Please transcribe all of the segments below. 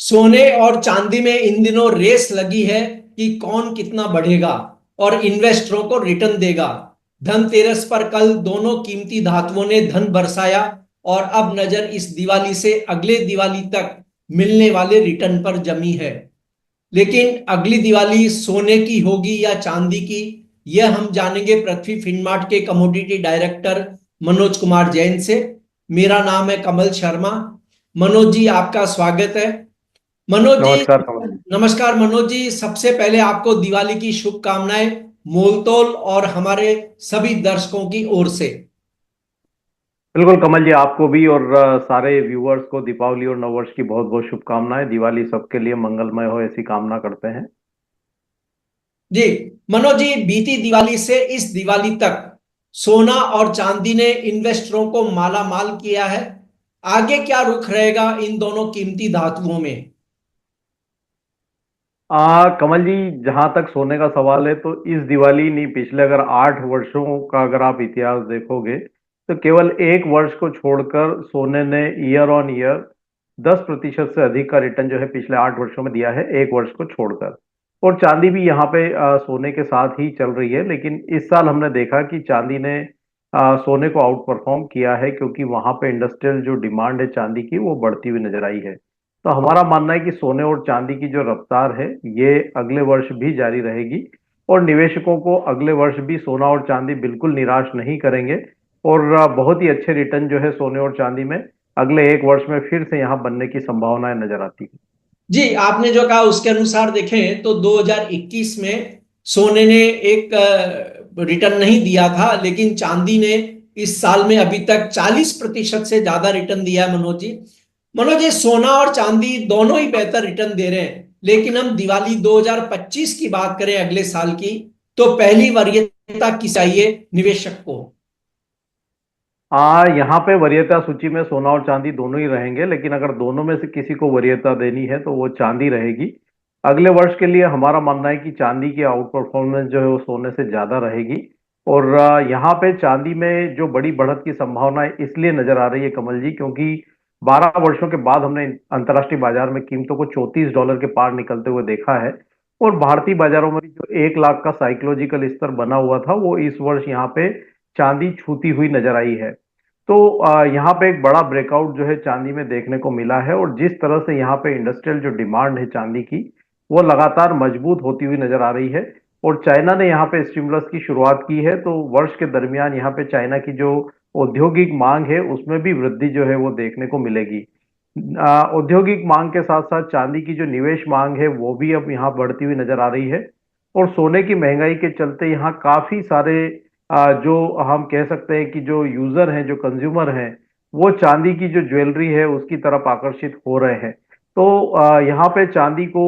सोने और चांदी में इन दिनों रेस लगी है कि कौन कितना बढ़ेगा और इन्वेस्टरों को रिटर्न देगा। धनतेरस पर कल दोनों कीमती धातुओं ने धन बरसाया और अब नजर इस दिवाली से अगले दिवाली तक मिलने वाले रिटर्न पर जमी है। लेकिन अगली दिवाली सोने की होगी या चांदी की, यह हम जानेंगे पृथ्वी फिनमार्ट के कमोडिटी डायरेक्टर मनोज कुमार जैन से। मेरा नाम है कमल शर्मा। मनोज जी, आपका स्वागत है। मनोज जी, नमस्कार कमल जी। नमस्कार मनोज जी। सबसे पहले आपको दिवाली की शुभकामनाएं मोलतोल और हमारे सभी दर्शकों की ओर से। बिल्कुल कमल जी, आपको भी और सारे व्यूअर्स को दीपावली और नववर्ष की बहुत बहुत शुभकामनाएं। दिवाली सबके लिए मंगलमय हो ऐसी कामना करते हैं। जी मनोज जी, बीती दिवाली से इस दिवाली तक सोना और चांदी ने इन्वेस्टरों को माला माल किया है। आगे क्या रुख रहेगा इन दोनों कीमती धातुओं में? कमल जी, जहां तक सोने का सवाल है तो इस दिवाली नहीं, पिछले अगर 8 वर्षों का अगर आप इतिहास देखोगे तो केवल एक वर्ष को छोड़कर सोने ने ईयर ऑन ईयर 10% से अधिक का रिटर्न जो है पिछले 8 वर्षों में दिया है, एक वर्ष को छोड़कर। और चांदी भी यहाँ पे सोने के साथ ही चल रही है, लेकिन इस साल हमने देखा कि चांदी ने सोने को आउट परफॉर्म किया है, क्योंकि वहां पे इंडस्ट्रियल जो डिमांड है चांदी की वो बढ़ती हुई नजर आई है। तो हमारा मानना है कि सोने और चांदी की जो रफ्तार है ये अगले वर्ष भी जारी रहेगी, और निवेशकों को अगले वर्ष भी सोना और चांदी बिल्कुल निराश नहीं करेंगे। और बहुत ही अच्छे रिटर्न जो है सोने और चांदी में अगले एक वर्ष में फिर से यहाँ बनने की संभावनाएं नजर आती है। जी, आपने जो कहा उसके अनुसार देखें तो 2021 में सोने ने एक रिटर्न नहीं दिया था, लेकिन चांदी ने इस साल में अभी तक 40% से ज्यादा रिटर्न दिया है। मनोज जी, मनोज जी, सोना और चांदी दोनों ही बेहतर रिटर्न दे रहे हैं, लेकिन हम दिवाली 2025 की बात करें अगले साल की, तो पहली वरीयता किस चाहिए निवेशक को? यहाँ पे वरीयता सूची में सोना और चांदी दोनों ही रहेंगे, लेकिन अगर दोनों में से किसी को वरीयता देनी है तो वो चांदी रहेगी। अगले वर्ष के लिए हमारा मानना है कि चांदी की आउट परफॉर्मेंस जो है वो सोने से ज्यादा रहेगी। और यहाँ पे चांदी में जो बड़ी बढ़त की संभावना है इसलिए नजर आ रही है कमल जी, क्योंकि 12 वर्षों के बाद हमने अंतर्राष्ट्रीय बाजार में कीमतों को $34 के पार निकलते हुए देखा है। और भारतीय बाजारों में भी जो 1 लाख का साइकोलॉजिकल स्तर बना हुआ था वो इस वर्ष यहाँ पे चांदी छूती हुई नजर आई है। तो यहाँ पे एक बड़ा ब्रेकआउट जो है चांदी में देखने को मिला है, और जिस तरह से यहाँ पे इंडस्ट्रियल जो डिमांड है चांदी की वो लगातार मजबूत होती हुई नजर आ रही है। और चाइना ने यहाँ पे स्टिमुलस की शुरुआत की है, तो वर्ष के दरमियान यहाँ पे चाइना की जो औद्योगिक मांग है उसमें भी वृद्धि जो है वो देखने को मिलेगी। औद्योगिक मांग के साथ साथ चांदी की जो निवेश मांग है वो भी अब यहाँ बढ़ती हुई नजर आ रही है। और सोने की महंगाई के चलते यहाँ काफी सारे जो हम कह सकते हैं कि जो यूजर हैं, जो कंज्यूमर हैं, वो चांदी की जो ज्वेलरी है उसकी तरफ आकर्षित हो रहे हैं। तो यहाँ पे चांदी को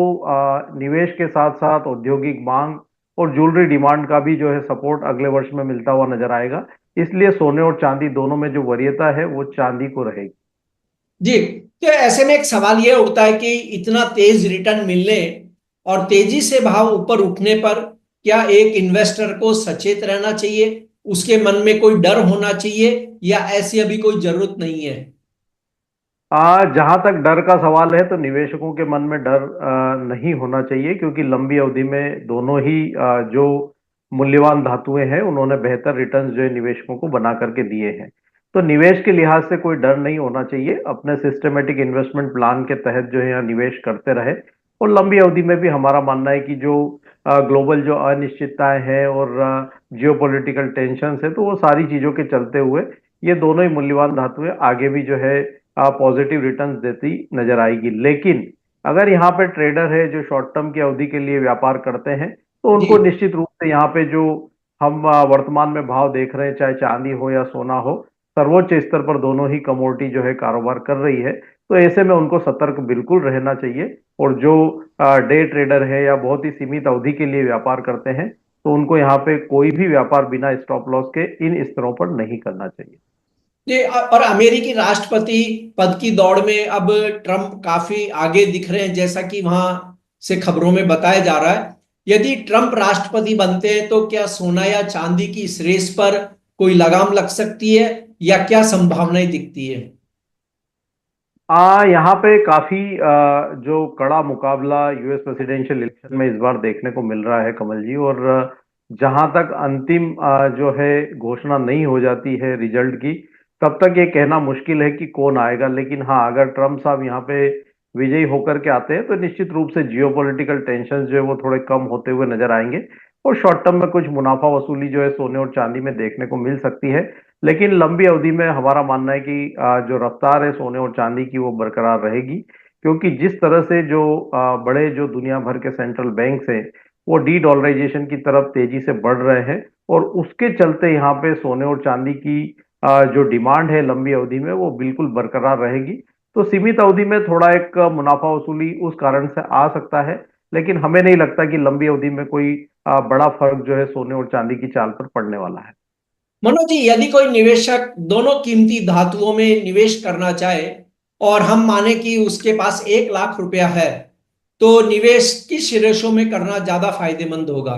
निवेश के साथ साथ औद्योगिक मांग और ज्वेलरी डिमांड का भी जो है सपोर्ट अगले वर्ष में मिलता हुआ नजर आएगा। इसलिए सोने और चांदी दोनों में जो वरीयता है वो चांदी को रहेगी। जी, तो ऐसे में एक सवाल यह उठता है कि इतना तेज रिटर्न मिलने और तेजी से भाव ऊपर उठने पर क्या एक इन्वेस्टर को सचेत रहना चाहिए? उसके मन में कोई डर होना चाहिए या ऐसी अभी कोई जरूरत नहीं है? जहां तक डर का सवाल है तो निवेशकों के मन में डर नहीं होना चाहिए, क्योंकि लंबी अवधि में दोनों ही जो मूल्यवान धातुएं हैं उन्होंने बेहतर रिटर्न्स जो है निवेशकों को बना करके दिए हैं। तो निवेश के लिहाज से कोई डर नहीं होना चाहिए। अपने सिस्टमेटिक इन्वेस्टमेंट प्लान के तहत जो है यहाँ निवेश करते रहे। और लंबी अवधि में भी हमारा मानना है कि जो ग्लोबल जो अनिश्चितताएं हैं और जियोपॉलिटिकल टेंशन है, तो वो सारी चीजों के चलते हुए ये दोनों ही मूल्यवान धातुएं आगे भी जो है पॉजिटिव रिटर्न्स देती नजर आएगी। लेकिन अगर यहाँ पे ट्रेडर है जो शॉर्ट टर्म की अवधि के लिए व्यापार करते हैं, तो उनको जी निश्चित रूप से यहाँ पे जो हम वर्तमान में भाव देख रहे हैं, चाहे चांदी हो या सोना हो, सर्वोच्च स्तर पर दोनों ही कमोडिटी जो है कारोबार कर रही है। तो ऐसे में उनको सतर्क बिल्कुल रहना चाहिए। और जो डे ट्रेडर है या बहुत ही सीमित अवधि के लिए व्यापार करते हैं, तो उनको यहाँ पे कोई भी व्यापार बिना स्टॉप लॉस के इन स्तरों पर नहीं करना चाहिए। जी, और अमेरिकी राष्ट्रपति पद की दौड़ में अब ट्रंप काफी आगे दिख रहे हैं, जैसा कि वहां से खबरों में बताया जा रहा है। यदि ट्रंप राष्ट्रपति बनते हैं तो क्या सोना या चांदी की इस रेस पर कोई लगाम लग सकती है या क्या संभावनाएं दिखती है? यहाँ पे काफी जो कड़ा मुकाबला यूएस प्रेसिडेंशियल इलेक्शन में इस बार देखने को मिल रहा है कमल जी। और जहां तक अंतिम जो है घोषणा नहीं हो जाती है रिजल्ट की, तब तक ये कहना मुश्किल है कि कौन आएगा। लेकिन हाँ, अगर ट्रम्प साहब यहाँ पे विजयी होकर के आते हैं तो निश्चित रूप से जियोपॉलिटिकल टेंशन जो है वो थोड़े कम होते हुए नजर आएंगे, और शॉर्ट टर्म में कुछ मुनाफा वसूली जो है सोने और चांदी में देखने को मिल सकती है। लेकिन लंबी अवधि में हमारा मानना है कि जो रफ्तार है सोने और चांदी की वो बरकरार रहेगी, क्योंकि जिस तरह से जो बड़े जो दुनिया भर के सेंट्रल बैंक्स हैं वो डी डॉलराइजेशन की तरफ तेजी से बढ़ रहे हैं, और उसके चलते यहाँ पे सोने और चांदी की जो डिमांड है लंबी अवधि में वो बिल्कुल बरकरार रहेगी। तो सीमित अवधि में थोड़ा एक मुनाफा वसूली उस कारण से आ सकता है, लेकिन हमें नहीं लगता कि लंबी अवधि में कोई बड़ा फर्क जो है सोने और चांदी की चाल पर पड़ने वाला है। मनोज जी, यदि कोई निवेशक दोनों कीमती धातुओं में निवेश करना चाहे और हम माने कि उसके पास 1 लाख रुपया है, तो निवेश किस रेशो में करना ज्यादा फायदेमंद होगा?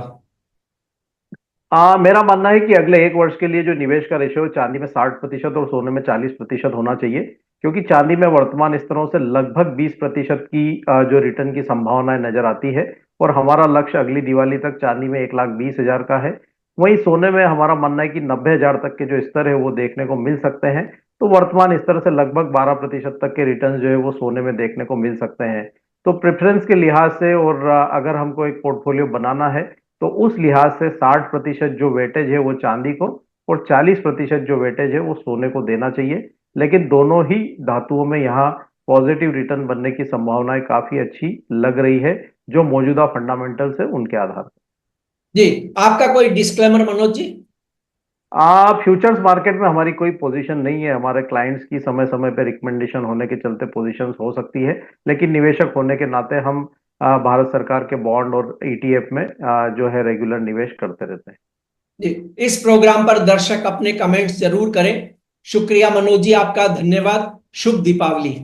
मेरा मानना है कि अगले एक वर्ष के लिए जो निवेश का रेशियो चांदी में 60% और सोने में 40% होना चाहिए, क्योंकि चांदी में वर्तमान स्तरों से लगभग 20% की जो रिटर्न की संभावनाएं नजर आती है, और हमारा लक्ष्य अगली दिवाली तक चांदी में 1,20,000 का है। वहीं सोने में हमारा मानना है कि 90,000 तक के जो स्तर है वो देखने को मिल सकते हैं। तो वर्तमान स्तर से लगभग 12% तक के रिटर्न जो है वो सोने में देखने को मिल सकते हैं। तो प्रेफरेंस के लिहाज से, और अगर हमको एक पोर्टफोलियो बनाना है, तो उस लिहाज से 60% जो वेटेज है वो चांदी को, और 40% जो वेटेज है वो सोने को देना चाहिए। लेकिन दोनों ही धातुओं में यहाँ पॉजिटिव रिटर्न बनने की संभावनाएं काफी अच्छी लग रही है, जो मौजूदा फंडामेंटल्स है उनके आधार पर। जी, आपका कोई disclaimer Manoj ji? Futures market में हमारी कोई पोजीशन नहीं है। हमारे क्लाइंट्स की समय समय पे रिकमेंडेशन होने के चलते पोजीशंस हो सकती है, लेकिन निवेशक होने के नाते हम भारत सरकार के बॉन्ड और ईटीएफ में जो है रेगुलर निवेश करते रहते हैं। जी, इस प्रोग्राम पर दर्शक अपने कमेंट्स जरूर करें। शुक्रिया मनोज जी, आपका धन्यवाद। शुभ दीपावली।